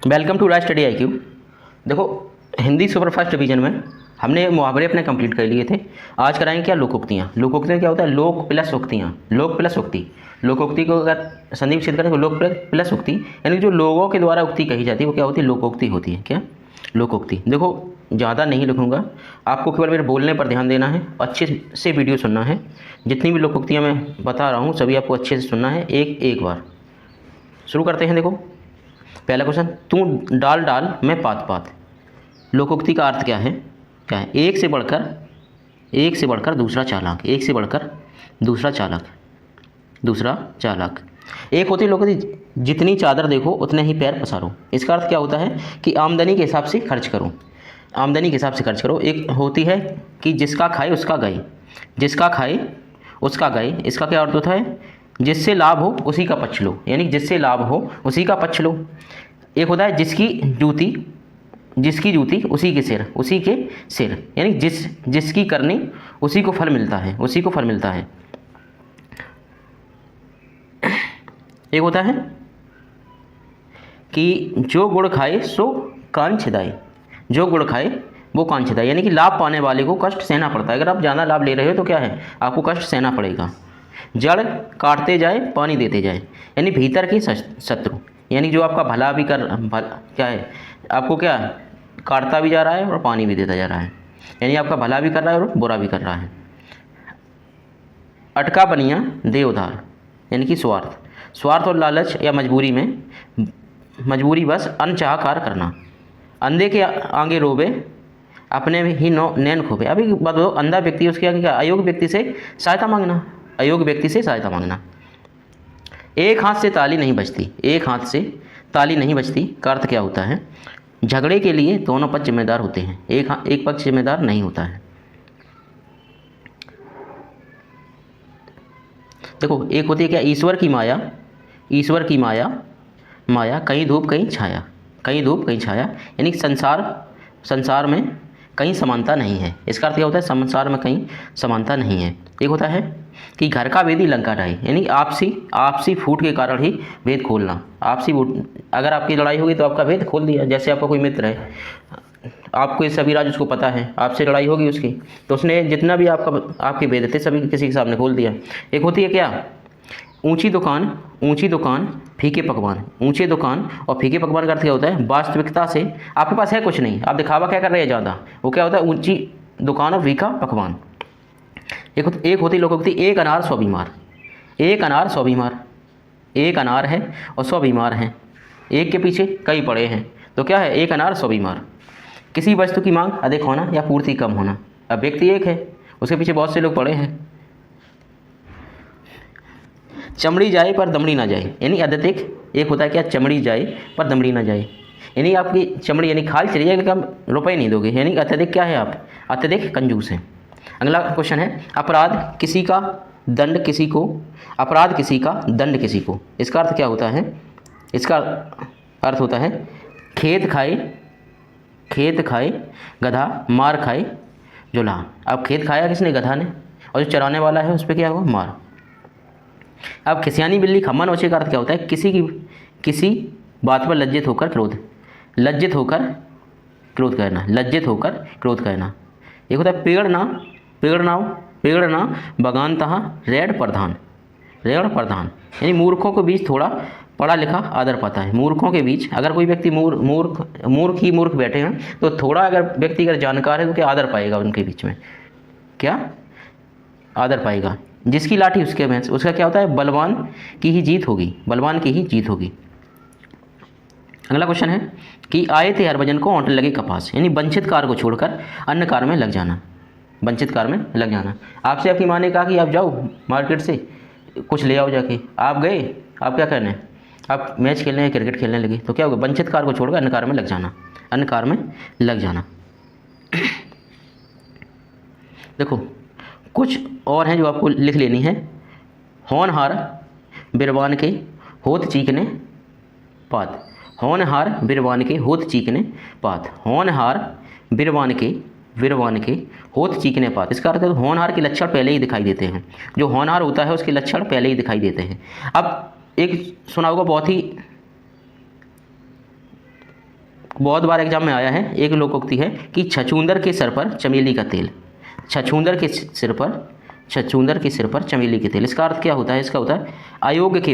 Welcome to Raj study IQ। देखो, Hindi superfast division में हमने मुहावरे अपने कंप्लीट कर लिए थे। आज कराएंगे क्या, लोकोक्तियाँ। लोकोक्तियाँ क्या होता है, लोक प्लस उक्तियाँ, लोक प्लस उक्ति। लोकोक्ति को अगर संधि विच्छेद करें तो लोक प्लस उक्ति, यानी जो लोगों के द्वारा उक्ति कही जाती है वो क्या होती है, लोकोक्ति होती है। क्या, लोकोक्ति। देखो, ज़्यादा नहीं लिखूँगा, आपको केवल मेरे बोलने पर ध्यान देना है, अच्छे से वीडियो सुनना है। जितनी भी लोकोक्तियाँ मैं बता रहा हूँ सभी आपको अच्छे से सुनना है, एक बार। शुरू करते हैं। देखो, पहला क्वेश्चन, तू डाल डाल मैं पात पात। लोकोक्ति का अर्थ क्या है, एक से बढ़कर दूसरा चालाक, एक से बढ़कर दूसरा चालाक। एक होती है लोकोक्ति, जितनी चादर देखो उतने ही पैर पसारो। इसका अर्थ क्या होता है कि आमदनी के हिसाब से खर्च करो, आमदनी के हिसाब से खर्च करो। एक होती है कि जिसका खाए उसका गए, जिसका खाए उसका गए। इसका क्या अर्थ होता है, जिससे लाभ हो उसी का पक्ष लो, यानी जिससे लाभ हो उसी का पक्ष लो। एक होता है जिसकी जूती उसी के सिर, यानी जिसकी करनी उसी को फल मिलता है, एक होता है कि जो गुड़ खाए सो कान छिदाए, जो गुड़ खाए वो कान छिदाए, यानी कि लाभ पाने वाले को कष्ट सहना पड़ता है। अगर आप ज़्यादा लाभ ले रहे हो तो क्या है, आपको कष्ट सहना पड़ेगा। जड़ काटते जाए पानी देते जाए, यानी भीतर के शत्रु, यानी जो आपका भला भी क्या है, आपको क्या काटता भी जा रहा है और पानी भी देता जा रहा है, यानी आपका भला भी कर रहा है और बुरा भी कर रहा है। अटका बनिया दे उधार, यानी कि स्वार्थ और लालच या मजबूरी बस अनचाहा कार्य करना। अंधे के आगे रोबे अपने में ही नैन खोबे। अभी बताओ, अंधा व्यक्ति उसके आगे क्या, अयोग्य व्यक्ति से सहायता मांगना। एक हाथ से ताली नहीं बजती, का अर्थ क्या होता है, झगड़े के लिए दोनों पक्ष जिम्मेदार होते हैं, एक पक्ष जिम्मेदार नहीं होता है। देखो, एक होती है क्या, ईश्वर की माया कहीं धूप कहीं छाया, यानी संसार में कहीं समानता नहीं है। इसका अर्थ क्या होता है, संसार में कहीं समानता नहीं है। एक होता है कि घर का भेदी लंका ढाई, यानी आपसी फूट के कारण ही भेद खोलना। अगर आपकी लड़ाई होगी तो आपका भेद खोल दिया। जैसे आपका कोई मित्र है, आपको ये सभी राज उसको पता है, आपसे लड़ाई होगी उसकी, तो उसने जितना भी आपके भेद थे सभी किसी के सामने खोल दिया। एक होती है क्या, ऊंची दुकान फीके पकवान। ऊंचे दुकान और फीके पकवान का अर्थ क्या होता है, वास्तविकता से आपके पास है कुछ नहीं, आप दिखावा क्या कर रहे हैं ज़्यादा, वो क्या होता है, ऊंची दुकान और फीका पकवान। एक होती लोकोक्ति, एक अनार सौ बीमार। एक अनार है और 100 बीमार हैं, एक के पीछे कई पड़े हैं, तो क्या है, एक अनार 100 बीमार। किसी वस्तु की मांग अधिक होना या पूर्ति कम होना। अब व्यक्ति एक है, उसके पीछे बहुत से लोग पड़े हैं। चमड़ी जाए पर दमड़ी ना जाए, यानी अत्यधिक। एक होता है क्या, चमड़ी जाए पर दमड़ी ना जाए, यानी आपकी चमड़ी यानी खाल चली जाएगी लेकिन आप रुपये नहीं दोगे, यानी अत्यधिक क्या है, आप अत्यधिक कंजूस हैं। अगला क्वेश्चन है, अपराध किसी का दंड किसी को। इसका अर्थ क्या होता है, इसका अर्थ होता है खेत खाए गधा, मार खाए जुलाहा। अब खेत खाया किसने, गधा ने, और जो चराने वाला है उस पर क्या हुआ, मार। अब खिसियानी बिल्ली खम्मा नोचे का अर्थ क्या होता है, किसी बात पर लज्जित होकर क्रोध करना। एक होता है पेड़ ना बगान तहा रेड़ प्रधान, यानी मूर्खों के बीच थोड़ा पढ़ा लिखा आदर पाता है। मूर्खों के बीच अगर कोई व्यक्ति मूर्ख बैठे हैं तो थोड़ा अगर व्यक्ति जानकार है तो क्या आदर पाएगा, उनके बीच में क्या आदर पाएगा। जिसकी लाठी उसके भैंस, उसका क्या होता है, बलवान की ही जीत होगी। अगला क्वेश्चन है कि आए थे हरभजन को औंठने लगे कपास, यानी वंचित कार को छोड़कर अन्य कार में लग जाना, आपसे आपकी माँ ने कहा कि आप जाओ मार्केट से कुछ ले आओ जाके, आप गए, आप क्या करने, आप मैच खेलने या क्रिकेट खेलने लगे, तो क्या होगा, वंचित कार को छोड़कर अन्य कार में लग जाना। देखो, कुछ और हैं जो आपको लिख लेनी है। होनहार बिरबान के होत चीकने पात, होनहार बिरबान के होत चीकने होत चीकने पात। इसका अर्थ है होनहार के लक्षण पहले ही दिखाई देते हैं, जो होनहार होता है उसके लक्षण पहले ही दिखाई देते हैं। अब एक सुना होगा बहुत ही बहुत बार एग्जाम में आया है, एक लोकोक्ति है कि छछूंदर के सिर पर चमेली का तेल। छछूंदर के सिर पर चमेली के तेल, इसका अर्थ क्या होता है? इसका होता है अयोग्य के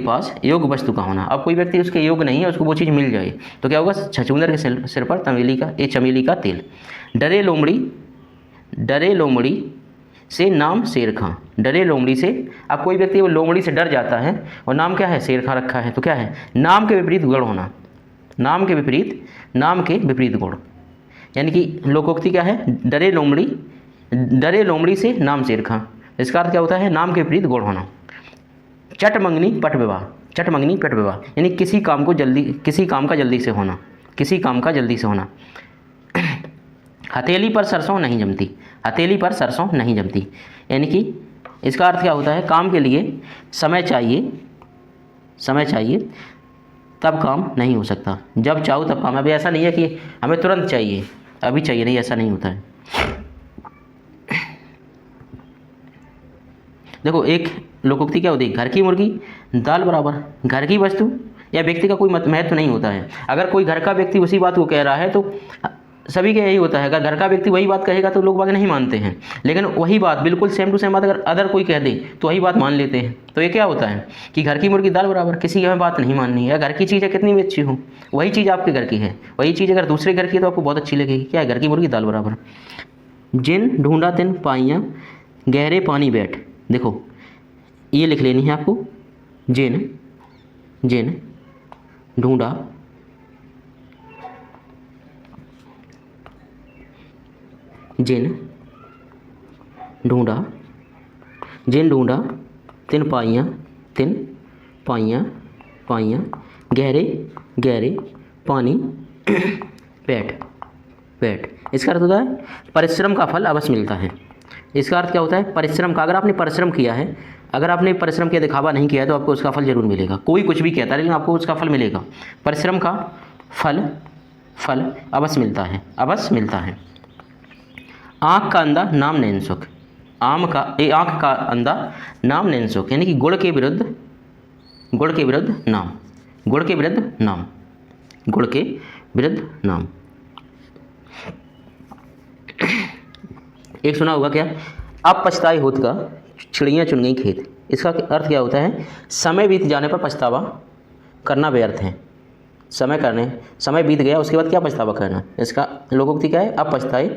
पास योग्य वस्तु का होना। अब कोई व्यक्ति उसके योग्य नहीं है, उसको वो चीज़ मिल जाए तो क्या होगा? छछूंदर के सिर पर चमेली का तेल। डरे लोमड़ी से नाम शेर खां। डरे लोमड़ी से, अब कोई व्यक्ति वो लोमड़ी से डर जाता है और नाम क्या है? शेर खां रखा है, तो क्या है? नाम के विपरीत गुण होना। नाम के विपरीत गुण, यानी कि लोकोक्ति क्या है? डरे लोमड़ी से नाम शेर खां। इसका अर्थ क्या होता है? नाम के विपरीत गुण होना। चट मंगनी पट विवाह, यानी किसी काम का जल्दी से होना। हथेली पर सरसों नहीं जमती, यानी कि इसका अर्थ क्या होता है? काम के लिए समय चाहिए तब काम नहीं हो सकता, जब चाहो तब काम। अभी ऐसा नहीं है कि हमें तुरंत चाहिए, अभी चाहिए, नहीं, ऐसा नहीं होता है। देखो एक लोकोक्ति क्या होती है? घर की मुर्गी दाल बराबर। घर की वस्तु या व्यक्ति का कोई महत्व नहीं होता है। अगर कोई घर का व्यक्ति उसी बात को कह रहा है तो सभी का यही होता है, अगर घर का व्यक्ति वही बात कहेगा तो लोग बाग नहीं मानते हैं, लेकिन वही बात बिल्कुल सेम टू सेम बात अगर अदर कोई कह दे तो वही बात मान लेते हैं। तो ये क्या होता है कि घर की मुर्गी दाल बराबर, किसी की हमें बात नहीं माननी है। घर की चीज़ है कितनी भी अच्छी हो, वही चीज़ आपके घर की है, वही चीज़ अगर दूसरे घर की है तो आपको बहुत अच्छी लगेगी। क्या है? घर की मुर्गी दाल बराबर। जिन ढूंढा तिन पाइयाँ गहरे पानी बैठ। देखो ये लिख लेनी है आपको। जिन ढूंढा तिन पाइयाँ गहरे पानी बैठ। इसका अर्थ होता है परिश्रम का फल अवश्य मिलता है। इसका अर्थ क्या होता है? परिश्रम का, अगर आपने परिश्रम किया है, दिखावा नहीं किया है तो आपको उसका फल जरूर मिलेगा। कोई कुछ भी कहता है लेकिन आपको उसका फल मिलेगा। परिश्रम का फल अवश्य मिलता है। आँख का अंधा नाम नैन सुख। आँख का अंधा नाम नैन सुख, यानी कि गुण के विरुद्ध नाम। एक सुना होगा क्या? अब पछताए होत का चिड़ियाँ चुन गई खेत। इसका अर्थ क्या होता है? समय बीत जाने पर पछतावा करना व्यर्थ है। समय बीत गया उसके बाद क्या पछतावा करना? इसका लोकोक्ति क्या है? अब पछताए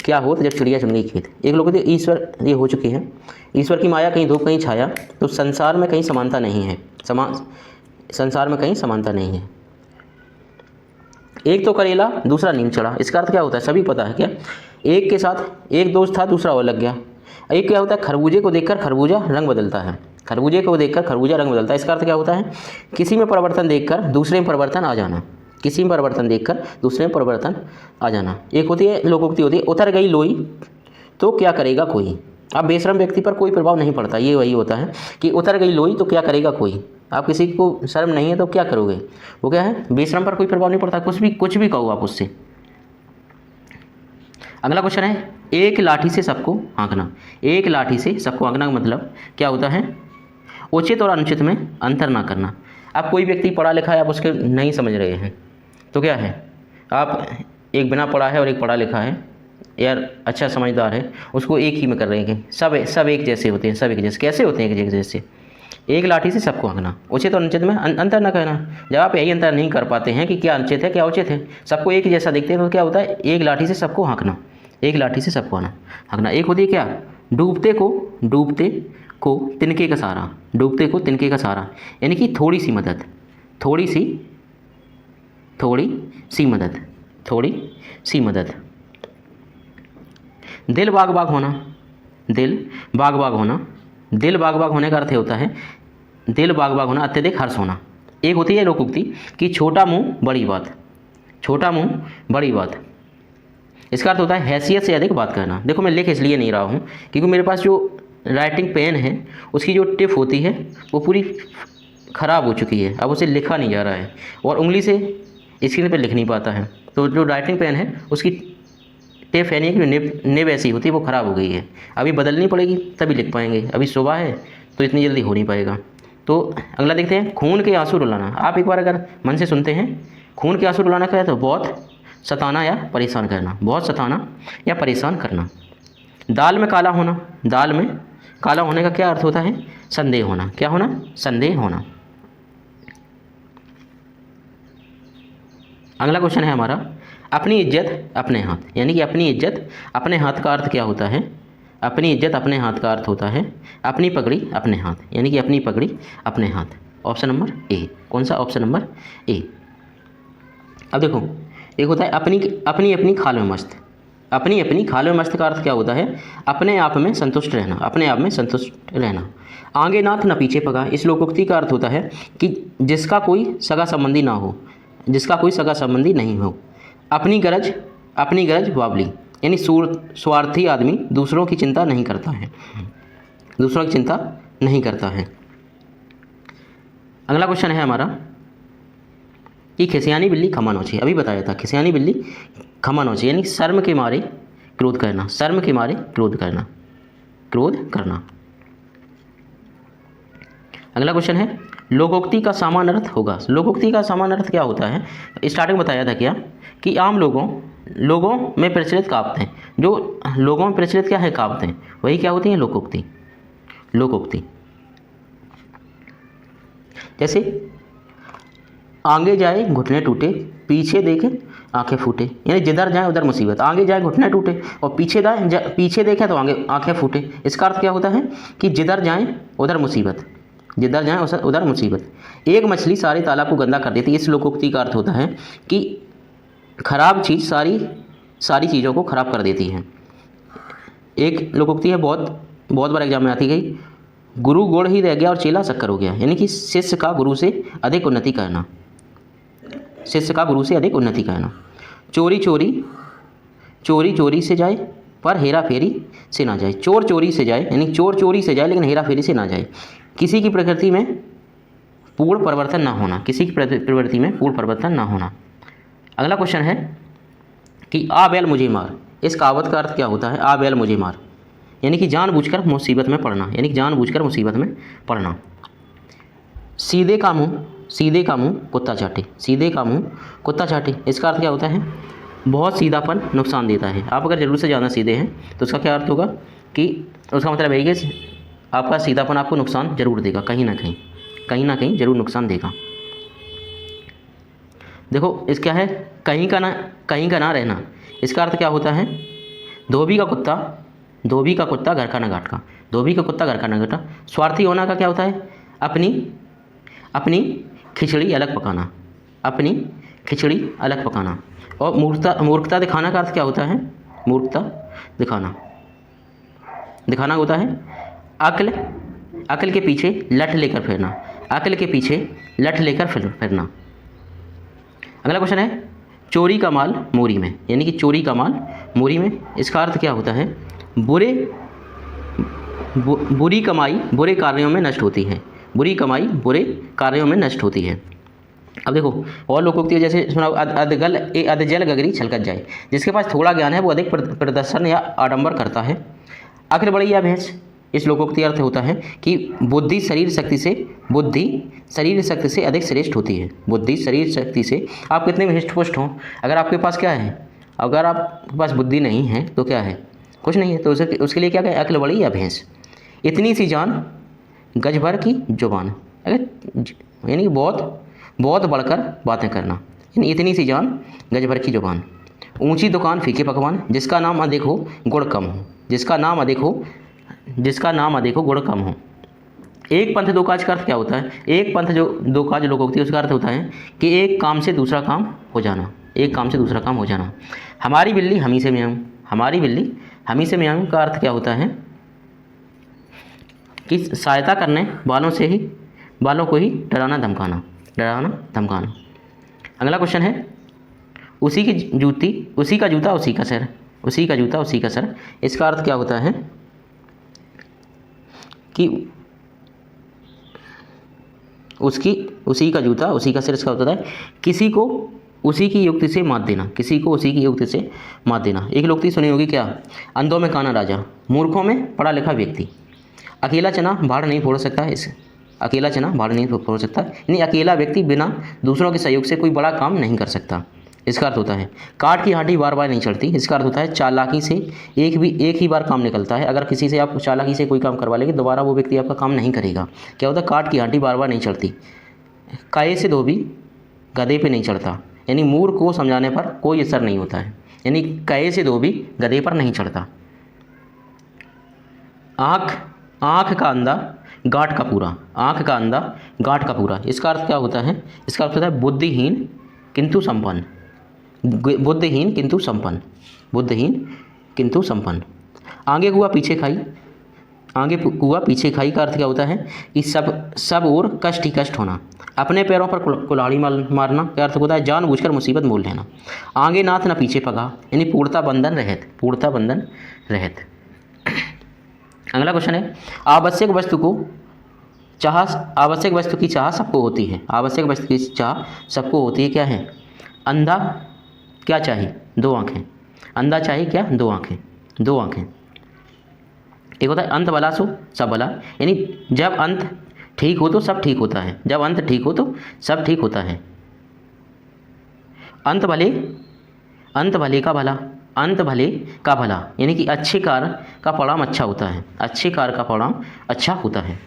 क्या होत जब चिड़िया चुन गई खेत। एक लोकोक्ति ईश्वर, ये हो चुकी है। ईश्वर की माया कहीं धूप कहीं छाया, तो संसार में कहीं समानता नहीं है। एक तो करेला दूसरा नीम चढ़ा। इसका अर्थ क्या होता है? सभी पता है क्या? एक के साथ एक दोस्त था, दूसरा और लग गया। एक क्या होता है? खरबूजे को देखकर खरबूजा रंग बदलता है। इसका अर्थ क्या होता है? किसी में परिवर्तन देखकर दूसरे में परिवर्तन आ जाना। एक होती है लोकोक्ति होती है उतर गई लोई तो क्या करेगा कोई। अब बेशरम व्यक्ति पर कोई प्रभाव नहीं पड़ता, ये वही होता है कि उतर गई लोई तो क्या करेगा कोई। आप किसी को शर्म नहीं है तो क्या करोगे? वो क्या है? बेशरम पर कोई प्रभाव नहीं पड़ता, कुछ भी कहो आप उससे। अगला क्वेश्चन है एक लाठी से सबको हाँकना का मतलब क्या होता है? उचित और अनुचित में अंतर ना करना। अब कोई व्यक्ति पढ़ा लिखा है, आप उसके नहीं समझ रहे हैं तो क्या है? आप एक बिना पढ़ा है और एक पढ़ा लिखा है, यार अच्छा समझदार है, उसको एक ही में कर रहे हैं। सब एक जैसे होते हैं, सब एक जैसे कैसे होते हैं? एक जैसे। एक लाठी से सबको हाँकना, उचित और अनुचित में अंतर न करना। जब आप यही अंतर नहीं कर पाते हैं कि क्या अनुचित है क्या उचित है, सबको एक ही जैसा देखते हैं तो क्या होता है? एक लाठी से सबको हाँकना। एक होती है क्या? डूबते को तिनके का सहारा, यानी कि थोड़ी सी मदद। दिल बाग बाग होने का अर्थ होता है अत्यधिक हर्ष होना। एक होती है लोकोक्ति कि छोटा मुंह बड़ी बात। इसका अर्थ होता है हैसियत से अधिक बात करना। देखो मैं लिख इसलिए नहीं रहा हूँ क्योंकि मेरे पास जो राइटिंग पेन है उसकी जो टिप होती है वो पूरी ख़राब हो चुकी है, अब उसे लिखा नहीं जा रहा है और उंगली से स्क्रीन पे लिख नहीं पाता है। तो जो राइटिंग पेन है उसकी टिप है नहीं कि निब ऐसी होती है वो ख़राब हो गई है, अभी बदलनी पड़ेगी तभी लिख पाएंगे। अभी सुबह है तो इतनी जल्दी हो नहीं पाएगा। तो अगला देखते हैं, खून के आंसू रुलाना। आप एक बार अगर मन से सुनते हैं, खून के आंसू रुलाना क्या है, तो बहुत सताना या परेशान करना, बहुत सताना या परेशान करना। दाल में काला होना, दाल में काला होने का क्या अर्थ होता है, संदेह होना। क्या होना, संदेह होना। अगला क्वेश्चन है हमारा, अपनी इज्जत अपने हाथ, यानी कि अपनी इज्जत अपने हाथ का अर्थ क्या होता है, अपनी इज्जत अपने हाथ का अर्थ होता है अपनी पगड़ी अपने हाथ, यानी कि अपनी पगड़ी अपने हाथ। Option number A. कौन सा, ऑप्शन नंबर ए। अब देखो, एक होता है अपनी अपनी अपनी खाल में मस्त। अपनी अपनी खाल में मस्त का अर्थ क्या होता है, अपने आप में संतुष्ट रहना, अपने आप में संतुष्ट रहना। आगे नाथ न पीछे पगा, इस लोकोक्ति का अर्थ होता है कि जिसका कोई सगा संबंधी ना हो, जिसका कोई सगा संबंधी नहीं हो। अपनी गरज बावली, यानी स्वार्थी आदमी दूसरों की चिंता नहीं करता है, दूसरों की चिंता नहीं करता है। अगला क्वेश्चन है हमारा कि खिसियानी बिल्ली खमा नोचे। अभी बताया था, खिसियानी बिल्ली खमा नोचे, यानी शर्म के मारे क्रोध करना, शर्म के मारे क्रोध करना, क्रोध करना। अगला क्वेश्चन है, लोकोक्ति का सामान्य अर्थ होगा। लोकोक्ति का सामान्य अर्थ क्या होता है, स्टार्टिंग में बताया था क्या, कि आम लोगों में प्रचलित कहावतें, जो लोगों में प्रचलित क्या है, कहावतें, वही क्या होती हैं, लोकोक्ति। लोकोक्ति जैसे आगे जाए घुटने टूटे, पीछे देखे आंखें फूटे, यानी जिधर जाए उधर मुसीबत। आगे जाए घुटने टूटे और पीछे देखे तो आगे आंखें फूटे। इसका अर्थ क्या होता है कि जिधर जाए उधर मुसीबत, जिधर जाए उधर मुसीबत। एक मछली सारे तालाब को गंदा कर देती है। इस लोकोक्ति का अर्थ होता है कि खराब चीज़ सारी चीज़ों को खराब कर देती है। एक लोकोक्ति है, बहुत बार एग्जाम में आती गई, गुरु गुड़ ही रह गया और चेला शक्कर हो गया, यानी कि शिष्य का गुरु से अधिक उन्नति करना, शिष्य का गुरु से अधिक उन्नति करना। चोरी चोरी से जाए पर हेरा फेरी से ना जाए। चोर चोरी से जाए, यानी चोर चोरी से जाए लेकिन हेरा फेरी से ना जाए। किसी की प्रकृति में पूर्ण परिवर्तन ना होना, किसी की प्रवृत्ति में पूर्ण परिवर्तन ना होना। अगला क्वेश्चन है कि आ बैल मुझे मार। इस कहावत का अर्थ क्या होता है, आ बैल मुझे मार, यानी कि जानबूझकर मुसीबत में पड़ना, यानी कि जानबूझकर मुसीबत में पड़ना। सीधे का मुंह कुत्ता चाटे, सीधे का मुंह कुत्ता चाटे। इसका अर्थ क्या होता है, बहुत सीधापन नुकसान देता है। आप अगर ज़रूर से ज़्यादा सीधे हैं तो उसका क्या अर्थ होगा कि उसका मतलब है कि आपका सीधापन आपको नुकसान जरूर देगा, कहीं ना कहीं जरूर नुकसान देगा। देखो इस क्या है, कहीं का ना रहना। इसका अर्थ क्या होता है, धोबी का कुत्ता घर का न घाट का, धोबी का कुत्ता घर का न घाटा। स्वार्थी होना का क्या होता है, अपनी खिचड़ी अलग पकाना, अपनी खिचड़ी अलग पकाना। और मूर्खता दिखाना का अर्थ क्या होता है, मूर्खता दिखाना होता है अक्ल के पीछे लठ लेकर फिरना, अक्ल के पीछे लठ लेकर फिरना। अगला क्वेश्चन है, चोरी का माल मोरी में, यानी कि चोरी का माल मोरी में। इसका अर्थ क्या होता है, बुरी कमाई बुरे कार्यों में नष्ट होती है, बुरी कमाई बुरे कार्यों में नष्ट होती है। अब देखो और लोकोक्ति जैसे सुना, अधजल गगरी छलकत जाए। जिसके पास थोड़ा ज्ञान है वो अधिक प्रदर्शन या आडंबर करता है। आखिर बड़ी या भैंस। इस लोकोक्ति अर्थ होता है कि बुद्धि शरीर शक्ति से अधिक श्रेष्ठ होती है। बुद्धि शरीर शक्ति से, आप कितने भी हृष्ट-पुष्ट हों, अगर आपके पास क्या है, अगर आपके पास बुद्धि नहीं है तो क्या है, कुछ नहीं है। तो उसके लिए क्या कहें, अक्ल बड़ी या भैंस। इतनी सी जान गज भर की जुबान, यानी बहुत बढ़कर बातें करना, यानी इतनी सी जान गज भर की जुबान। ऊंची दुकान फीके पकवान, जिसका नाम अधिक हो गुड़ कम हो, जिसका नाम अधिक हो गुड़ कम हो। एक पंथ दो काज का अर्थ क्या होता है, एक पंथ जो दो काज लोकोक्ति उसका अर्थ होता है कि एक काम से दूसरा काम हो जाना, एक काम से दूसरा काम हो जाना। हमारी बिल्ली हमी से म्याऊं, हमारी बिल्ली हमी से म्याऊं का अर्थ क्या होता है कि सहायता करने वालों को ही डराना धमकाना। अगला क्वेश्चन है, उसी का जूता उसी का सर, उसी का जूता उसी का सर। इसका अर्थ क्या होता है कि उसी का जूता उसी का सिर। इसका होता है किसी को उसी की युक्ति से मात देना, किसी को उसी की युक्ति से मात देना। एक लोकोक्ति सुनी होगी क्या, अंधों में काना राजा, मूर्खों में पढ़ा लिखा व्यक्ति। अकेला चना भाड़ नहीं फोड़ सकता है, अकेला चना भाड़ नहीं फोड़ सकता, यानी अकेला व्यक्ति बिना दूसरों के सहयोग से कोई बड़ा काम नहीं कर सकता। इसका अर्थ होता है काठ की हांडी बार बार नहीं चढ़ती। इसका अर्थ होता है चालाकी से एक ही बार काम निकलता है। अगर किसी से आप चालाकी से कोई काम करवा लेंगे दोबारा वो व्यक्ति आपका काम नहीं करेगा। क्या होता है काठ की हांडी बार बार नहीं चढ़ती। काये से धोबी गधे पे नहीं चढ़ता, यानी मूर्ख को समझाने पर कोई असर नहीं होता है, यानी काये से धोबी गधे पर नहीं चढ़ता। आँख का अंधा गांठ का पूरा, आँख का अंधा गांठ का पूरा। इसका अर्थ क्या होता है? इसका अर्थ होता है बुद्धिहीन किंतु संपन्न, बुद्धिहीन किंतु संपन्न, बुद्धिहीन किंतु संपन्न। आगे कुआ पीछे खाई, आगे कुआ पीछे खाई का अर्थ क्या होता है कि सब और कष्ट ही कष्ट होना। अपने पैरों पर कुल्हाड़ी मारना का अर्थ होता है जानबूझकर मुसीबत मोल लेना। आगे नाथ न पीछे पगा, यानी पूर्णता बंधन रहित, पूर्णता बंधन रहित। अगला क्वेश्चन है आवश्यक वस्तु की चाह सबको होती है। आवश्यक वस्तु की चाह सबको होती है। क्या है? अंधा क्या चाहिए? दो आंखें। अंधा चाहिए क्या? दो आंखें, दो आंखें। एक होता है अंत भला सो सब भला, यानी जब अंत ठीक हो तो सब ठीक होता है, जब अंत ठीक हो तो सब ठीक होता है। अंत भले का भला, अंत भले का भला, यानी कि अच्छे कार्य का परिणाम अच्छा होता है, अच्छे कार्य का परिणाम अच्छा होता है।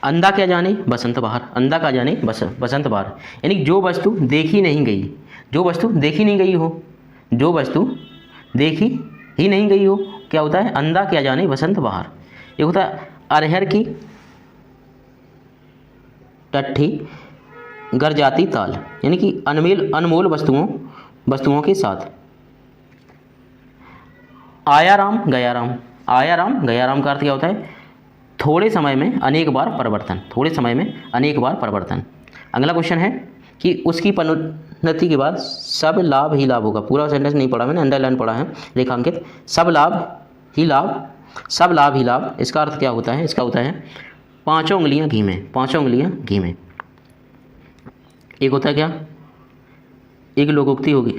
अंधा क्या जाने बसंत बहार, अंधा क्या जाने बसंत बहार, यानी जो वस्तु देखी नहीं गई, जो वस्तु देखी नहीं गई हो, जो वस्तु देखी ही नहीं गई हो, क्या होता है? अंधा क्या जाने बसंत बहार। ये होता है अरहर की टट्ठी गर जाती ताल, यानी कि अनमोल वस्तुओं के साथ। आया राम गया राम, आया राम गया राम का अर्थ क्या होता है? थोड़े समय में अनेक बार परिवर्तन, थोड़े समय में अनेक बार परिवर्तन। अगला क्वेश्चन है कि उसकी पदोन्नति के बाद सब लाभ ही लाभ होगा। पूरा सेंटेंस नहीं पढ़ा मैंने, अंडरलाइन पढ़ा है रेखांकित। सब लाभ ही लाभ, सब लाभ ही लाभ। इसका अर्थ क्या होता है? इसका होता है पांचों उंगलियां घी में, पांचों उंगलियां घी में। एक होता है क्या? एक लोकोक्ति होगी,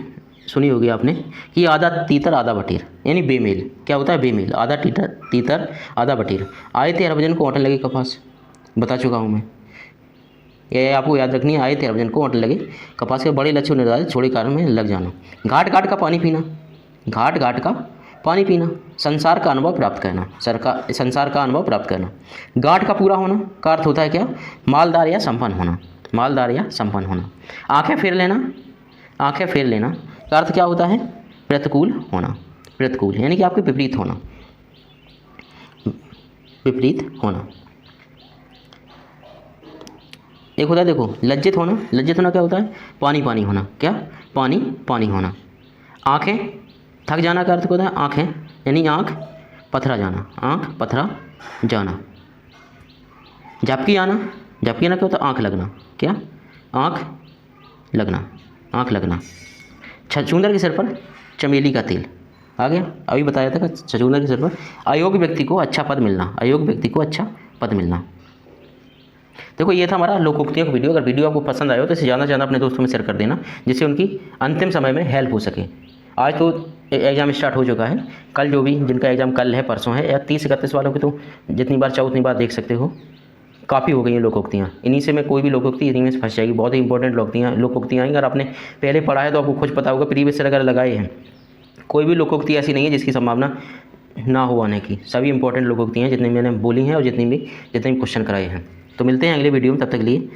सुनी होगी आपने कि आधा तीतर आधा बटीर, यानी बेमेल। क्या होता है? बेमेल। आधा तीतर आधा बटीर। आए थे हरभजन को ओंठन लगे कपास, बता चुका हूँ मैं, ये आपको याद रखनी है। आए थे हरभजन को ओंठन लगे कपास के बड़े लक्ष्य निर्धारित छोड़े कार्य में लग जाना। घाट घाट का पानी पीना, घाट घाट का पानी पीना। संसार का अनुभव प्राप्त करना, संसार का अनुभव प्राप्त करना। गांठ का पूरा होना का अर्थ होता है क्या? मालदार या संपन्न होना, मालदार या संपन्न होना। आंखें फेर लेना, आंखें फेर लेना का अर्थ क्या होता है? प्रतिकूल होना, प्रतिकूल यानी कि आपके विपरीत होना, विपरीत होना। एक होता है देखो लज्जित होना, लज्जित होना क्या होता है? पानी पानी होना। क्या? पानी पानी होना। आंखें थक जाना का अर्थ क्या होता है? आंखें यानी आंख पथरा जाना, आंख पथरा जाना। झपकी आना, झपकी आना क्या होता है? आंख लगना। क्या? आंख लगना, आंख लगना। छछूंदर के सिर पर चमेली का तेल, आ गया अभी बताया था। छछूंदर के सिर पर अयोग्य व्यक्ति को अच्छा पद मिलना, अयोग्य व्यक्ति को अच्छा पद मिलना। देखो ये था हमारा लोकोक्तियों का वीडियो। अगर वीडियो आपको पसंद आया हो तो इसे ज़्यादा से ज़्यादा अपने दोस्तों में शेयर कर देना, जिससे उनकी अंतिम समय में हेल्प हो सके। आज तो एग्ज़ाम स्टार्ट हो चुका है, कल जो भी जिनका एग्ज़ाम कल है परसों है, या 30-31 वालों की तो जितनी बार चाहो उतनी बार देख सकते हो। काफ़ी हो गई हैं लोकोक्तियाँ, इन्हीं से मैं कोई भी लोकोक्ति इन्हीं में फंस जाएगी। बहुत ही इंपॉर्टेंट लोकोक्तियाँ आएंगी। अगर आपने पहले पढ़ा है तो आपको खुद पता होगा, प्रीवियस अगर लगाए हैं, कोई भी लोकोक्ति ऐसी नहीं है जिसकी संभावना ना हो आने की। सभी इंपॉर्टेंट लोकोक्तियाँ जितनी मैंने बोली हैं और जितनी भी क्वेश्चन कराए हैं। तो मिलते हैं अगले वीडियो में, तब तक के लिए।